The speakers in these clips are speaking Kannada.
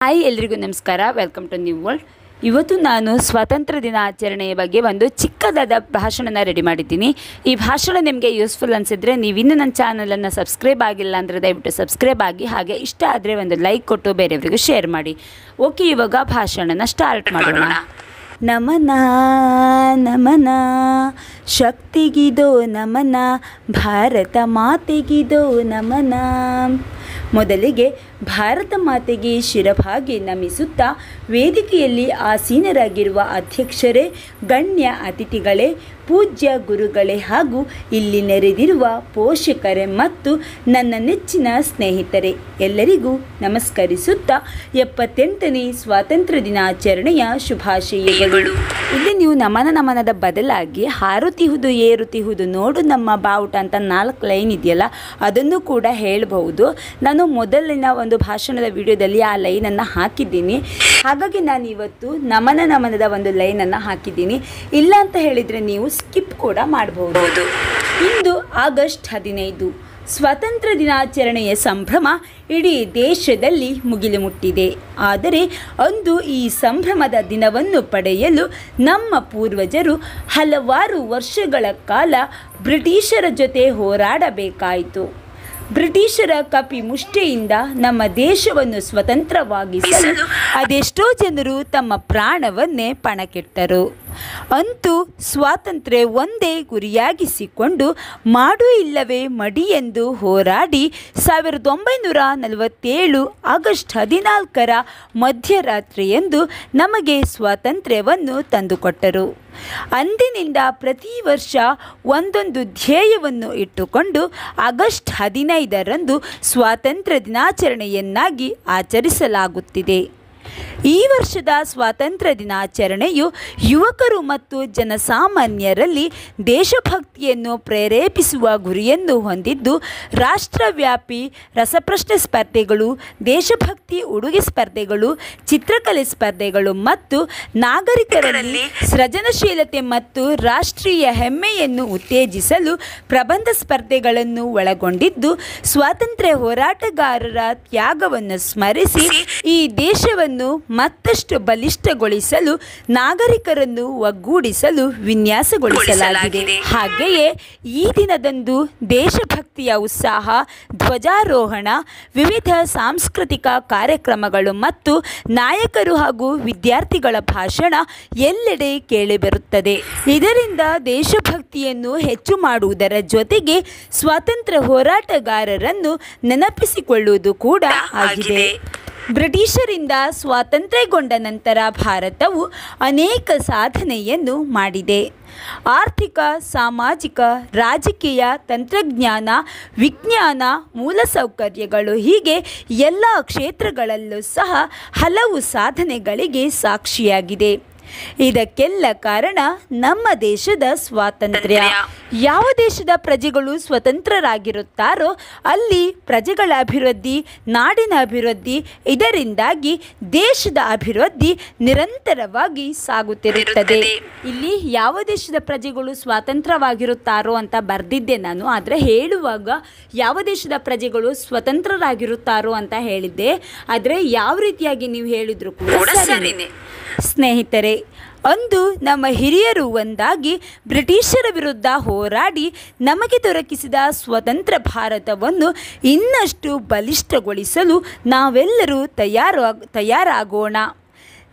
ಹಾಯ್ ಎಲ್ರಿಗೂ ನಮಸ್ಕಾರ. Welcome to new world. ಇವತ್ತು ನಾನು ಸ್ವಾತಂತ್ರ್ಯ ದಿನಾಚರಣೆಯ ಬಗ್ಗೆ ಒಂದು ಚಿಕ್ಕದಾದ ಭಾಷಣನ ರೆಡಿ ಮಾಡಿದ್ದೀನಿ. ಈ ಭಾಷಣ ನಿಮಗೆ ಯೂಸ್ಫುಲ್ ಅನಿಸಿದರೆ ನೀವಿನ್ನೂ ನನ್ನ ಚಾನಲನ್ನು ಸಬ್ಸ್ಕ್ರೈಬ್ ಆಗಿಲ್ಲ ಅಂದರೆ ದಯವಿಟ್ಟು ಸಬ್ಸ್ಕ್ರೈಬ್ ಆಗಿ, ಹಾಗೆ ಇಷ್ಟ ಆದರೆ ಒಂದು ಲೈಕ್ ಕೊಟ್ಟು ಬೇರೆಯವರಿಗೂ ಶೇರ್ ಮಾಡಿ. ಓಕೆ, ಇವಾಗ ಭಾಷಣನ ಸ್ಟಾರ್ಟ್ ಮಾಡೋಣ. ನಮನ ನಮನ ಶಕ್ತಿಗಿದೋ ನಮನ, ಭಾರತ ಮಾತೆಗಿದೋ ನಮನ. ಮೊದಲಿಗೆ ಭಾರತ ಮಾತೆಗೆ ಶಿರಭಾಗಿ ನಮಿಸುತ್ತಾ ವೇದಿಕೆಯಲ್ಲಿ ಆಸೀನರಾಗಿರುವ ಅಧ್ಯಕ್ಷರೇ, ಗಣ್ಯ ಅತಿಥಿಗಳೇ, ಪೂಜ್ಯ ಗುರುಗಳೇ ಹಾಗೂ ಇಲ್ಲಿ ನೆರೆದಿರುವ ಪೋಷಕರೇ ಮತ್ತು ನನ್ನ ನೆಚ್ಚಿನ ಸ್ನೇಹಿತರೆ ಎಲ್ಲರಿಗೂ ನಮಸ್ಕರಿಸುತ್ತಾ 78ನೇ ಸ್ವಾತಂತ್ರ್ಯ ದಿನಾಚರಣೆಯ ಶುಭಾಶಯಗಳು. ಇಲ್ಲಿ ನೀವು ನಮನದ ಬದಲಾಗಿ ಹಾರುತ್ತಿಹುದು ಏರುತ್ತಿಹುದು ನೋಡು ನಮ್ಮ ಬಾವುಟ ಅಂತ 4 ಲೈನ್ ಇದೆಯಲ್ಲ, ಅದನ್ನು ಕೂಡ ಹೇಳಬಹುದು. ನಾನು ಮೊದಲಿನ ಒಂದು ಭಾಷಣದ ವಿಡಿಯೋದಲ್ಲಿ ಆ ಲೈನನ್ನು ಹಾಕಿದ್ದೀನಿ. ಹಾಗಾಗಿ ನಾನು ಇವತ್ತು ನಮನದ ಒಂದು ಲೈನನ್ನು ಹಾಕಿದ್ದೀನಿ. ಇಲ್ಲ ಅಂತ ಹೇಳಿದರೆ ನೀವು ಸ್ಕಿಪ್ ಕೂಡ ಮಾಡಬಹುದು. ಇಂದು ಆಗಸ್ಟ್ 15 ಸ್ವಾತಂತ್ರ್ಯ ದಿನಾಚರಣೆಯ ಸಂಭ್ರಮ ಇಡೀ ದೇಶದಲ್ಲಿ ಮುಗಿಲು ಮುಟ್ಟಿದೆ. ಆದರೆ ಅಂದು ಈ ಸಂಭ್ರಮದ ದಿನವನ್ನು ಪಡೆಯಲು ನಮ್ಮ ಪೂರ್ವಜರು ಹಲವಾರು ವರ್ಷಗಳ ಕಾಲ ಬ್ರಿಟಿಷರ ಜೊತೆ ಹೋರಾಡಬೇಕಾಯಿತು. ಬ್ರಿಟಿಷರ ಕಪಿ ಮುಷ್ಟಿಯಿಂದ ನಮ್ಮ ದೇಶವನ್ನು ಸ್ವತಂತ್ರವಾಗಿಸಲು ಅದೆಷ್ಟೋ ಜನರು ತಮ್ಮ ಪ್ರಾಣವನ್ನೇ ಪಣಕ್ಕಿಟ್ಟರು. ಅಂತೂ ಸ್ವಾತಂತ್ರ್ಯ ಒಂದೇ ಗುರಿಯಾಗಿಸಿಕೊಂಡು ಮಾಡು ಇಲ್ಲವೇ ಮಡಿ ಎಂದು ಹೋರಾಡಿ 1947 ಆಗಸ್ಟ್ 14ರ ಮಧ್ಯರಾತ್ರಿಯಂದು ನಮಗೆ ಸ್ವಾತಂತ್ರ್ಯವನ್ನು ತಂದುಕೊಟ್ಟರು. ಅಂದಿನಿಂದ ಪ್ರತಿ ವರ್ಷ ಒಂದೊಂದು ಧ್ಯೇಯವನ್ನು ಇಟ್ಟುಕೊಂಡು ಆಗಸ್ಟ್ 15ರಂದು ಸ್ವಾತಂತ್ರ್ಯ ದಿನಾಚರಣೆಯನ್ನಾಗಿ ಆಚರಿಸಲಾಗುತ್ತಿದೆ. ಈ ವರ್ಷದ ಸ್ವಾತಂತ್ರ್ಯ ದಿನಾಚರಣೆಯು ಯುವಕರು ಮತ್ತು ಜನಸಾಮಾನ್ಯರಲ್ಲಿ ದೇಶಭಕ್ತಿಯನ್ನು ಪ್ರೇರೇಪಿಸುವ ಗುರಿಯನ್ನು ಹೊಂದಿದ್ದು, ರಾಷ್ಟ್ರವ್ಯಾಪಿ ರಸಪ್ರಶ್ನೆ ಸ್ಪರ್ಧೆಗಳು, ದೇಶಭಕ್ತಿ ಉಡುಗೆ ಸ್ಪರ್ಧೆಗಳು, ಚಿತ್ರಕಲೆ ಸ್ಪರ್ಧೆಗಳು ಮತ್ತು ನಾಗರಿಕರಲ್ಲಿ ಸೃಜನಶೀಲತೆ ಮತ್ತು ರಾಷ್ಟ್ರೀಯ ಹೆಮ್ಮೆಯನ್ನು ಉತ್ತೇಜಿಸಲು ಪ್ರಬಂಧ ಸ್ಪರ್ಧೆಗಳನ್ನು ಒಳಗೊಂಡಿದ್ದು, ಸ್ವಾತಂತ್ರ್ಯ ಹೋರಾಟಗಾರರ ತ್ಯಾಗವನ್ನು ಸ್ಮರಿಸಿ ಈ ದೇಶವನ್ನು ಮತ್ತಷ್ಟು ಬಲಿಷ್ಠಗೊಳಿಸಲು ನಾಗರಿಕರನ್ನು ಒಗ್ಗೂಡಿಸಲು ವಿನ್ಯಾಸಗೊಳಿಸಲಾಗಿದೆ. ಹಾಗೆಯೇ ಈ ದಿನದಂದು ದೇಶಭಕ್ತಿಯ ಉತ್ಸಾಹ, ಧ್ವಜಾರೋಹಣ, ವಿವಿಧ ಸಾಂಸ್ಕೃತಿಕ ಕಾರ್ಯಕ್ರಮಗಳು ಮತ್ತು ನಾಯಕರು ಹಾಗೂ ವಿದ್ಯಾರ್ಥಿಗಳ ಭಾಷಣ ಎಲ್ಲೆಡೆ ಕೇಳಿಬರುತ್ತದೆ. ಇದರಿಂದ ದೇಶಭಕ್ತಿಯನ್ನು ಹೆಚ್ಚು ಮಾಡುವುದರ ಜೊತೆಗೆ ಸ್ವಾತಂತ್ರ್ಯ ಹೋರಾಟಗಾರರನ್ನು ನೆನಪಿಸಿಕೊಳ್ಳುವುದು ಕೂಡ ಆಗಿದೆ. ಬ್ರಿಟಿಷರಿಂದ ಸ್ವಾತಂತ್ರ್ಯಗೊಂಡ ನಂತರ ಭಾರತವು ಅನೇಕ ಸಾಧನೆಯನ್ನು ಮಾಡಿದೆ. ಆರ್ಥಿಕ, ಸಾಮಾಜಿಕ, ರಾಜಕೀಯ, ತಂತ್ರಜ್ಞಾನ, ವಿಜ್ಞಾನ, ಮೂಲಸೌಕರ್ಯಗಳು ಹೀಗೆ ಎಲ್ಲ ಕ್ಷೇತ್ರಗಳಲ್ಲೂ ಸಹ ಹಲವು ಸಾಧನೆಗಳಿಗೆ ಸಾಕ್ಷಿಯಾಗಿದೆ. ಇದಕ್ಕೆಲ್ಲ ಕಾರಣ ನಮ್ಮ ದೇಶದ ಸ್ವಾತಂತ್ರ್ಯ. ಯಾವ ದೇಶದ ಪ್ರಜೆಗಳು ಸ್ವತಂತ್ರರಾಗಿರುತ್ತಾರೋ ಅಲ್ಲಿ ಪ್ರಜೆಗಳ ಅಭಿವೃದ್ಧಿ, ನಾಡಿನ ಅಭಿವೃದ್ಧಿ, ಇದರಿಂದಾಗಿ ದೇಶದ ಅಭಿವೃದ್ಧಿ ನಿರಂತರವಾಗಿ ಸಾಗುತ್ತಿರುತ್ತದೆ. ಇಲ್ಲಿ ಯಾವ ದೇಶದ ಪ್ರಜೆಗಳು ಸ್ವತಂತ್ರವಾಗಿರುತ್ತಾರೋ ಅಂತ ಬರೆದಿದ್ದೆ ನಾನು, ಆದರೆ ಹೇಳುವಾಗ ಯಾವ ದೇಶದ ಪ್ರಜೆಗಳು ಸ್ವತಂತ್ರರಾಗಿರುತ್ತಾರೋ ಅಂತ ಹೇಳಿದ್ದೆ. ಆದರೆ ಯಾವ ರೀತಿಯಾಗಿ ನೀವು ಹೇಳಿದ್ರು ಕೂಡ ಸರಿನೇ. ಸ್ನೇಹಿತರೆ, ಅಂದು ನಮ್ಮ ಹಿರಿಯರು ಒಂದಾಗಿ ಬ್ರಿಟಿಷರ ವಿರುದ್ಧ ಹೋರಾಡಿ ನಮಗೆ ದೊರಕಿಸಿದ ಸ್ವತಂತ್ರ ಭಾರತವನ್ನು ಇನ್ನಷ್ಟು ಬಲಿಷ್ಠಗೊಳಿಸಲು ನಾವೆಲ್ಲರೂ ತಯಾರಾಗೋಣ.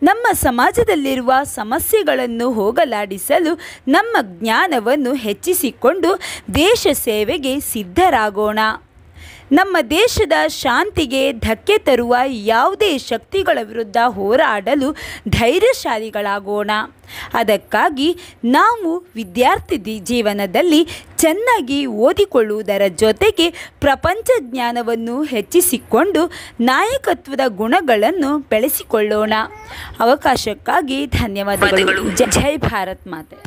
ನಮ್ಮ ಸಮಾಜದಲ್ಲಿರುವ ಸಮಸ್ಯೆಗಳನ್ನು ಹೋಗಲಾಡಿಸಲು ನಮ್ಮ ಜ್ಞಾನವನ್ನು ಹೆಚ್ಚಿಸಿಕೊಂಡು ದೇಶ ಸೇವೆಗೆ ಸಿದ್ಧರಾಗೋಣ. ನಮ್ಮ ದೇಶದ ಶಾಂತಿಗೆ ಧಕ್ಕೆ ತರುವ ಯಾವುದೇ ಶಕ್ತಿಗಳ ವಿರುದ್ಧ ಹೋರಾಡಲು ಧೈರ್ಯಶಾಲಿಗಳಾಗೋಣ. ಅದಕ್ಕಾಗಿ ನಾವು ವಿದ್ಯಾರ್ಥಿ ಜೀವನದಲ್ಲಿ ಚೆನ್ನಾಗಿ ಓದಿಕೊಳ್ಳುವುದರ ಜೊತೆಗೆ ಪ್ರಪಂಚ ಜ್ಞಾನವನ್ನು ಹೆಚ್ಚಿಸಿಕೊಂಡು ನಾಯಕತ್ವದ ಗುಣಗಳನ್ನು ಬೆಳೆಸಿಕೊಳ್ಳೋಣ. ಅವಕಾಶಕ್ಕಾಗಿ ಧನ್ಯವಾದಗಳು. ಜೈ ಭಾರತ್ ಮಾತೆ.